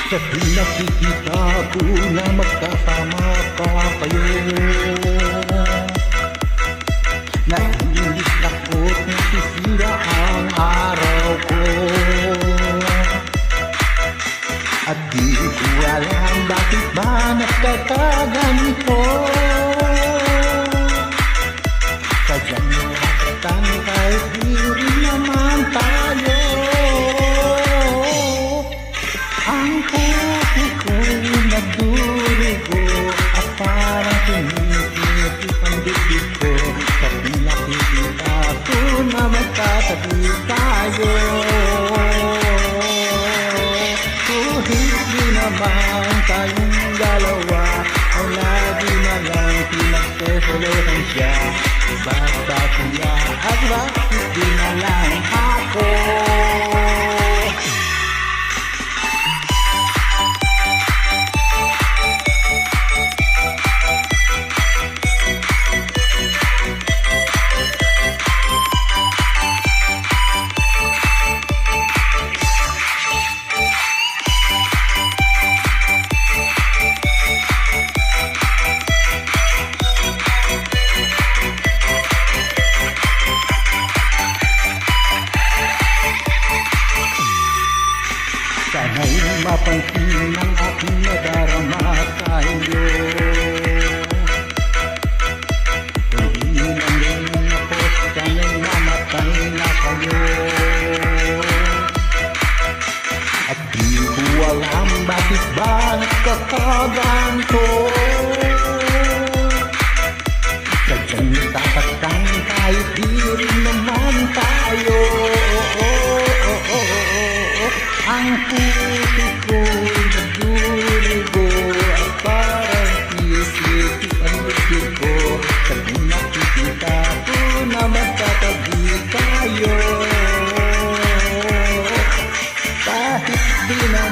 Sa nakikita ko na magkasama pa kayo, naiinis ako't nasisira ang araw ko. At di ko alam bakit ba nagkakaganito. Sadyang nakakatan kahit di rin naman tayo. Ang puso ko'y nagdurugo at parang tumitikip ang dibdib ko. Kapag nakikita ko na magkatabi tayo, kahit di naman tayong dalawa, ay lagi na lang pinagseselosan siya. Basta siya at bakit di na lang ako. Sana'y mapansin ang aking nadarama sa'yo. Kung di lang rin ako, sana'y mamatay na kayo. At di ko alam bakit ba nagkakaganto. Sadyang nasasaktan kahit di rin naman tayo. Ang puso ko'y nagdurugo at parang iisip ang dibdib ko. Kapag nakikita ko na magkatabi tayo, kahit di na